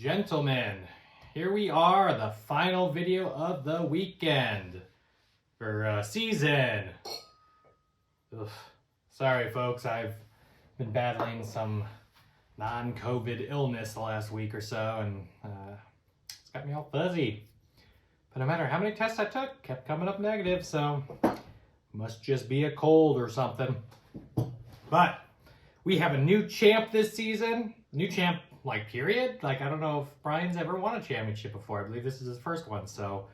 gentlemen, here we are, the final video of the weekend for season. Ugh. Sorry folks, I've been battling some non-COVID illness the last week or so, and it's got me all fuzzy. But no matter how many tests I took, kept coming up negative, so must just be a cold or something. But we have a new champ this season. New champ, like, period. Like, I don't know if Brian's ever won a championship before. I believe this is his first one. So,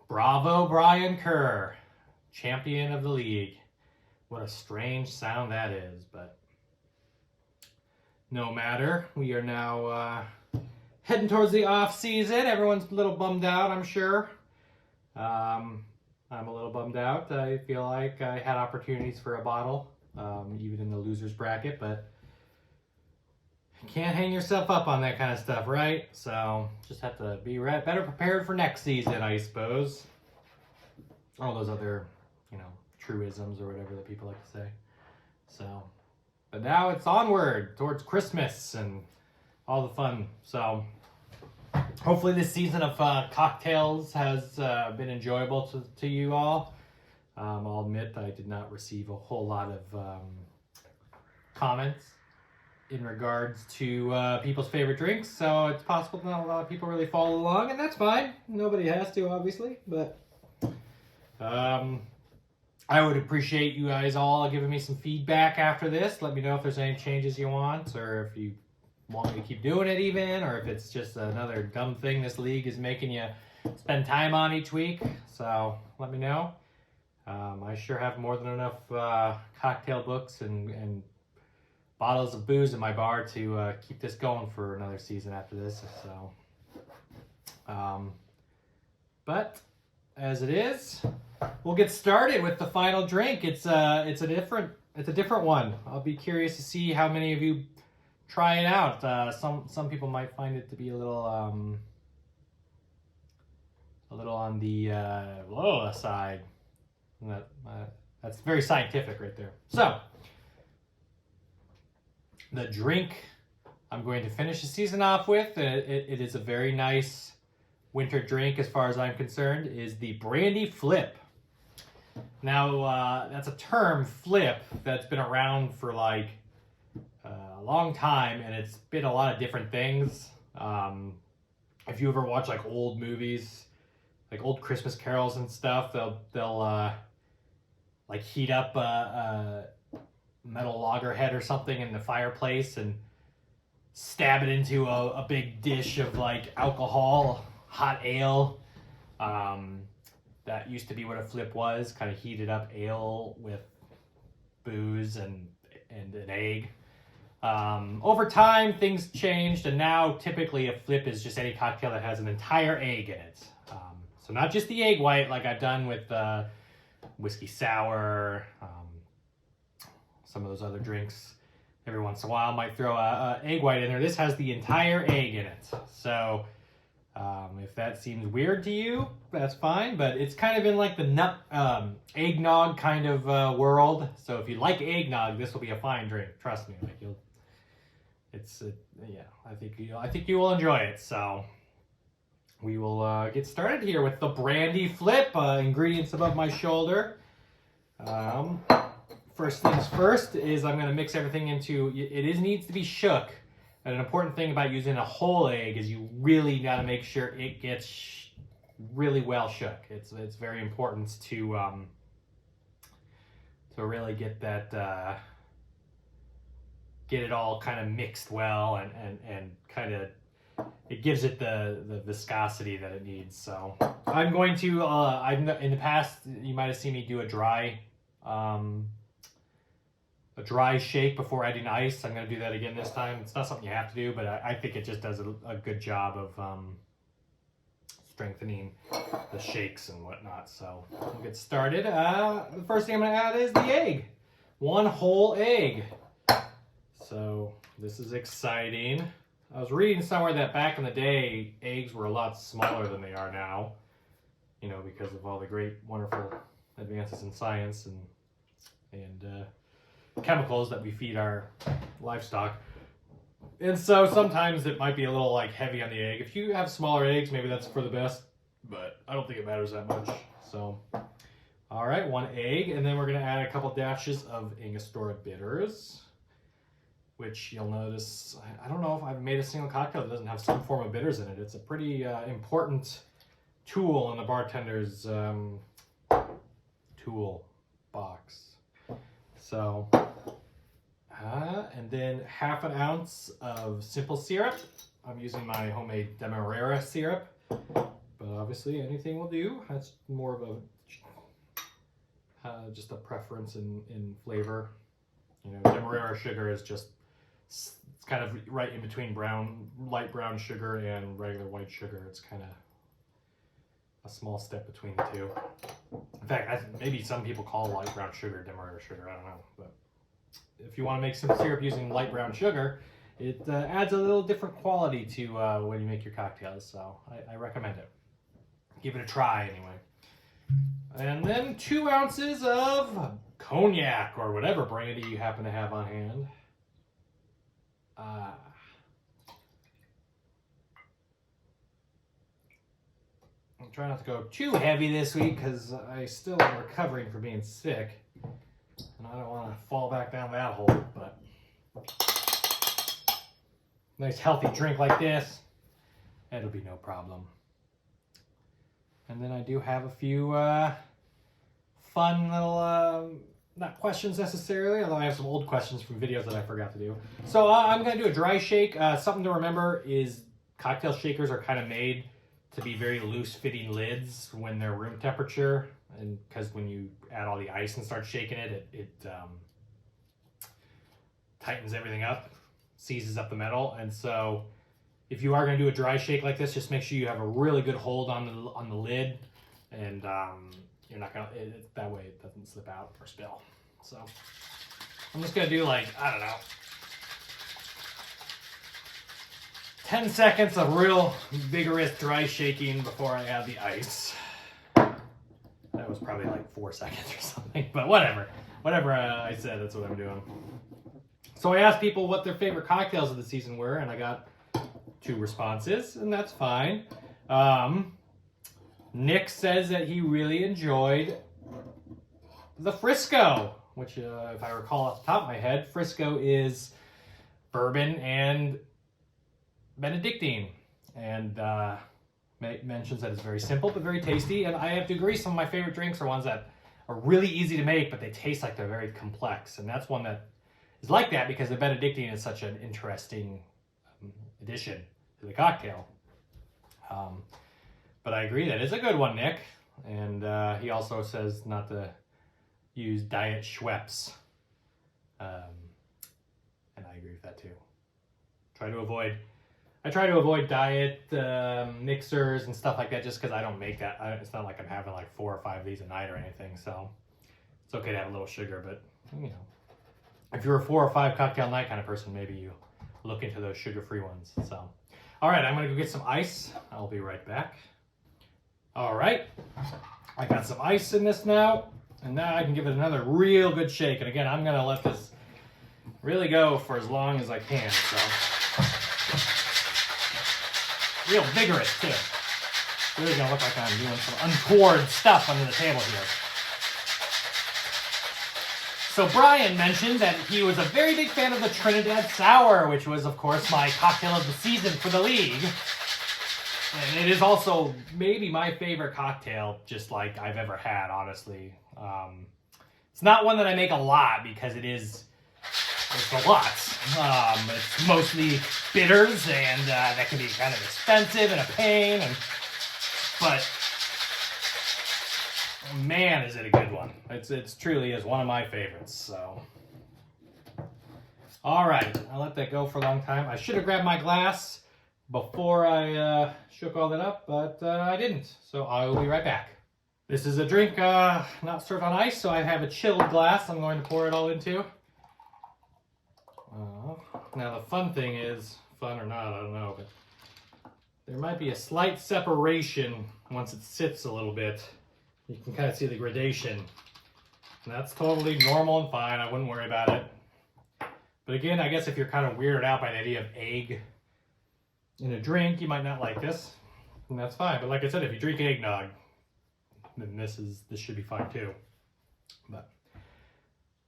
bravo, Brian Kerr, champion of the league. What a strange sound that is, but no matter. We are now heading towards the off season. Everyone's a little bummed out, I'm sure. I'm a little bummed out. I feel like I had opportunities for a bottle, even in the losers bracket, but you can't hang yourself up on that kind of stuff, right? So just have to be better prepared for next season, I suppose. All those other, truisms or whatever that people like to say. So, but now it's onward towards Christmas and all the fun. So hopefully this season of cocktails has been enjoyable to you all. I'll admit I did not receive a whole lot of comments in regards to people's favorite drinks, so it's possible not a lot of people really follow along, and that's fine. Nobody has to, obviously, but I would appreciate you guys all giving me some feedback after this. Let me know if there's any changes you want, or if you want me to keep doing it even, or if it's just another dumb thing this league is making you spend time on each week. So let me know. I sure have more than enough cocktail books and bottles of booze in my bar to keep this going for another season after this. So, but as it is, we'll get started with the final drink. It's a different one. I'll be curious to see how many of you try it out. Some people might find it to be a little on the low side. That's very scientific right there. So, the drink I'm going to finish the season off with, it is a very nice winter drink as far as I'm concerned, is the Brandy Flip. Now, that's a term, flip, that's been around for like a long time, and it's been a lot of different things. If you ever watch like old movies, like old Christmas carols and stuff, they'll like heat up a metal loggerhead or something in the fireplace and stab it into a big dish of like alcohol, hot ale. That used to be what a flip was, kind of heated up ale with booze and an egg. Over time, things changed, and now typically a flip is just any cocktail that has an entire egg in it. So not just the egg white like I've done with whiskey sour, some of those other drinks. Every once in a while might throw a egg white in there. This has the entire egg in it. So if that seems weird to you, that's fine, but it's kind of in like the nut eggnog kind of world. So if you like eggnog, this will be a fine drink. Trust me. Like I think you will enjoy it. So we will get started here with the Brandy Flip. Ingredients above my shoulder. First things first is I'm going to mix everything into. It needs to be shook. And an important thing about using a whole egg is you really got to make sure it gets really well shook. It's very important to really get that get it all kind of mixed well and kind of it gives it the viscosity that it needs. So I'm going to in the past you might have seen me do a dry shake before adding ice. I'm going to do that again this time. It's not something you have to do, but I think it just does a good job of strengthening the shakes and whatnot. So we'll get started. The first thing I'm going to add is the egg. One whole egg. So this is exciting. I was reading somewhere that back in the day, eggs were a lot smaller than they are now, because of all the great, wonderful advances in science and chemicals that we feed our livestock. And so sometimes it might be a little like heavy on the egg. If you have smaller eggs, maybe that's for the best, but I don't think it matters that much. So, all right, 1 egg, and then we're gonna add a couple dashes of Angostura bitters, which you'll notice, I don't know if I've made a single cocktail that doesn't have some form of bitters in it. It's a pretty important tool in the bartender's tool box. So, and then ½ an ounce of simple syrup. I'm using my homemade Demerara syrup, but obviously anything will do. That's more of a just a preference in flavor. You know, Demerara sugar is just, it's kind of right in between light brown sugar and regular white sugar. It's kind of a small step between the two. In fact, maybe some people call light brown sugar Demerara sugar. I don't know, but if you want to make some syrup using light brown sugar, it adds a little different quality to when you make your cocktails. So I recommend it. Give it a try anyway. And then 2 ounces of cognac or whatever brandy you happen to have on hand. I'm trying not to go too heavy this week because I still am recovering from being sick. And I don't want to fall back down that hole, but nice healthy drink like this, it'll be no problem. And then I do have a few fun little, not questions necessarily, although I have some old questions from videos that I forgot to do. So I'm going to do a dry shake. Something to remember is cocktail shakers are kind of made to be very loose fitting lids when they're room temperature. And because when you add all the ice and start shaking it, it tightens everything up, seizes up the metal. And so if you are going to do a dry shake like this, just make sure you have a really good hold on the lid, and you're not going to, that way it doesn't slip out or spill. So I'm just going to do like, I don't know, 10 seconds of real vigorous dry shaking before I add the ice. That was probably like 4 seconds or something, but whatever. Whatever I said, that's what I'm doing. So I asked people what their favorite cocktails of the season were, and I got 2 responses, and that's fine. Nick says that he really enjoyed the Frisco, which, if I recall off the top of my head, Frisco is bourbon and Benedictine, and mentions that it's very simple but very tasty. And I have to agree, some of my favorite drinks are ones that are really easy to make, but they taste like they're very complex, and that's one that is like that because the Benedictine is such an interesting addition to the cocktail. But I agree that is a good one, Nick. And he also says not to use Diet Schweppes. And I agree with that too. I try to avoid diet mixers and stuff like that just because I don't make that. It's not like I'm having like 4 or 5 of these a night or anything. So it's okay to have a little sugar, but you know, if you're a 4 or 5 cocktail night kind of person, maybe you look into those sugar-free ones. So, all right, I'm gonna go get some ice. I'll be right back. All right, I got some ice in this now, and now I can give it another real good shake. And again, I'm gonna let this really go for as long as I can. So, real vigorous too. Really gonna look like I'm doing some untoward stuff under the table here. So Brian mentioned that he was a very big fan of the Trinidad Sour, which was, of course, my cocktail of the season for the league. And it is also maybe my favorite cocktail, just like I've ever had, honestly. It's not one that I make a lot because it's a lot. It's mostly bitters, and that can be kind of expensive and a pain. But man, is it a good one. It's truly is one of my favorites. So, all right, I let that go for a long time. I should have grabbed my glass before I shook all that up, but I didn't. So I will be right back. This is a drink not served on ice, so I have a chilled glass I'm going to pour it all into. Now the fun thing is, fun or not, I don't know, but there might be a slight separation once it sits a little bit. You can kind of see the gradation. And that's totally normal and fine. I wouldn't worry about it. But again, I guess if you're kind of weirded out by the idea of egg in a drink, you might not like this, and that's fine. But like I said, if you drink eggnog, then this should be fine too. But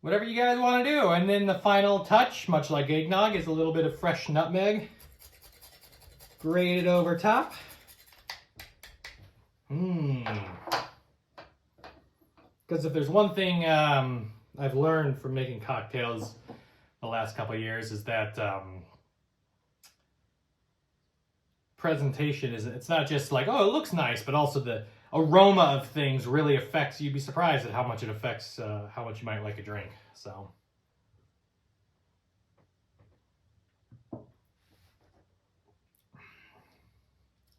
whatever you guys want to do. And then the final touch, much like eggnog, is a little bit of fresh nutmeg grated over top. Because if there's one thing I've learned from making cocktails the last couple of years is that presentation it's not just like, oh, it looks nice, but also the aroma of things really affects. You'd be surprised at how much it affects how much you might like a drink. So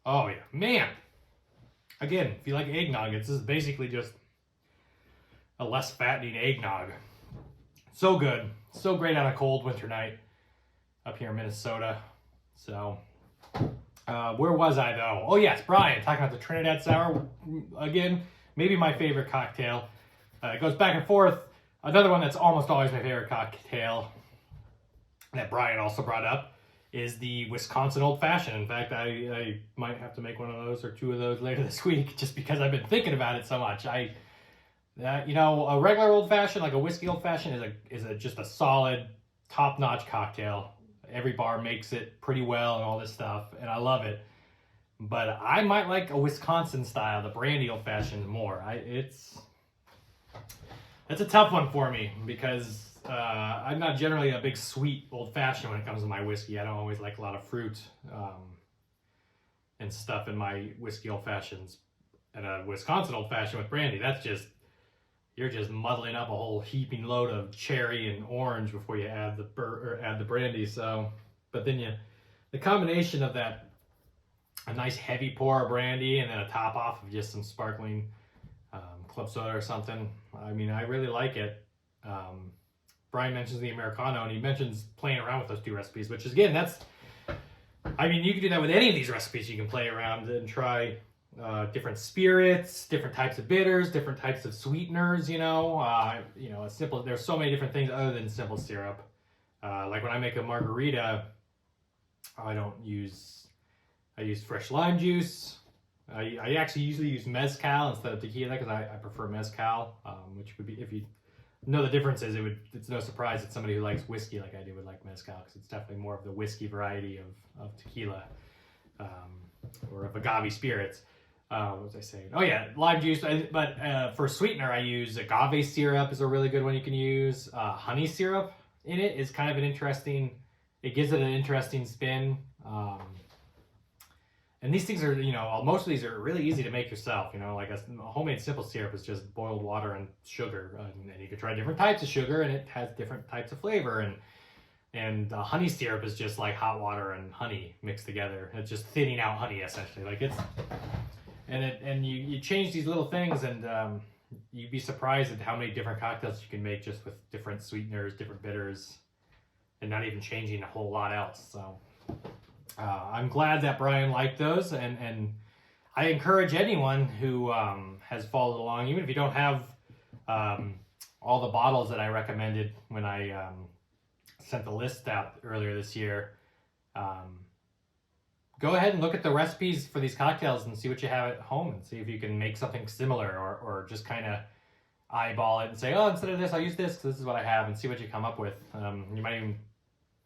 oh yeah, man, again, if you like eggnog, this is basically just a less fattening eggnog. So good, so great on a cold winter night up here in Minnesota. So where was I though? Oh yes, Brian, talking about the Trinidad Sour. Again, maybe my favorite cocktail. It goes back and forth. Another one that's almost always my favorite cocktail that Brian also brought up is the Wisconsin Old Fashioned. In fact, I might have to make one of those or two of those later this week just because I've been thinking about it so much. You know, a regular Old Fashioned, like a whiskey Old Fashioned, is just a solid, top-notch cocktail. Every bar makes it pretty well and all this stuff, and I love it. But I might like a Wisconsin style, the Brandy Old Fashioned, more. It's a tough one for me because I'm not generally a big sweet Old Fashioned when it comes to my whiskey. I don't always like a lot of fruit and stuff in my whiskey Old Fashions. And a Wisconsin Old Fashioned with brandy, you're just muddling up a whole heaping load of cherry and orange before you add the brandy. So, but then the combination of that, a nice heavy pour of brandy and then a top off of just some sparkling club soda or something. I mean, I really like it. Brian mentions the Americano, and he mentions playing around with those two recipes, which is, again, you can do that with any of these recipes. You can play around and try different spirits, different types of bitters, different types of sweeteners, there's so many different things other than simple syrup. Like when I make a margarita, I use fresh lime juice. I actually usually use mezcal instead of tequila because I prefer mezcal, which would be, if you know the differences, it's no surprise that somebody who likes whiskey like I do would like mezcal because it's definitely more of the whiskey variety of tequila or of agave spirits. What was I saying? Oh yeah, lime juice. But for sweetener, I use agave syrup is a really good one you can use. Honey syrup in it is kind of it gives it an interesting spin. And these things are, most of these are really easy to make yourself. Like a homemade simple syrup is just boiled water and sugar. And you can try different types of sugar and it has different types of flavor. And honey syrup is just like hot water and honey mixed together. It's just thinning out honey essentially. You change these little things and you'd be surprised at how many different cocktails you can make just with different sweeteners, different bitters, and not even changing a whole lot else. So I'm glad that Brian liked those, and I encourage anyone who has followed along, even if you don't have all the bottles that I recommended when I sent the list out earlier this year. Go ahead and look at the recipes for these cocktails and see what you have at home and see if you can make something similar or just kind of eyeball it and say, oh, instead of this, I'll use this because this is what I have, and see what you come up with. You might even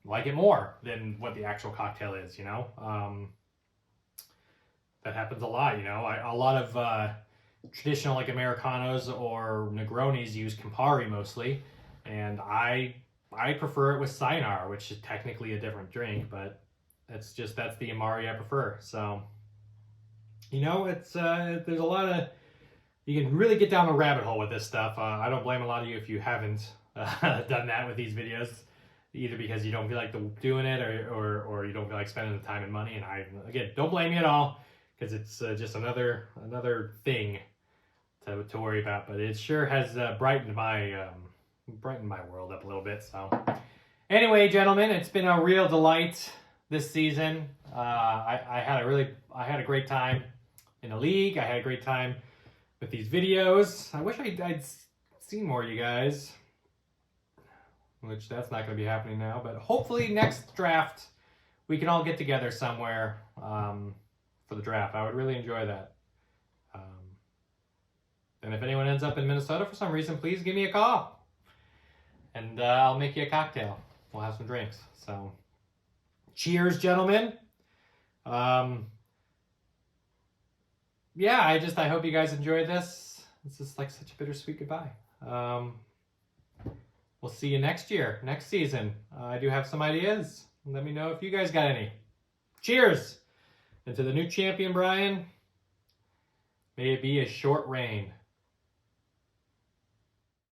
like it more than what the actual cocktail is, that happens a lot, a lot of traditional like Americanos or Negronis use Campari mostly, and I prefer it with Cynar, which is technically a different drink, but that's the Amari I prefer. So, it's there's a lot of, you can really get down a rabbit hole with this stuff. I don't blame a lot of you if you haven't done that with these videos, either because you don't feel like doing it or you don't feel like spending the time and money. And I, again, don't blame me at all because it's just another thing to worry about. But it sure has brightened my world up a little bit. So anyway, gentlemen, it's been a real delight this season. I had a great time in the league. I had a great time with these videos. I wish I'd seen more of you guys. which that's not going to be happening now. But hopefully next draft we can all get together somewhere for the draft. I would really enjoy that. And if anyone ends up in Minnesota for some reason, please give me a call. And I'll make you a cocktail. We'll have some drinks. So, cheers, gentlemen. Yeah, I hope you guys enjoyed this. This is like such a bittersweet goodbye. We'll see you next year, next season. I do have some ideas. Let me know if you guys got any. Cheers! And to the new champion, Brian, may it be a short reign.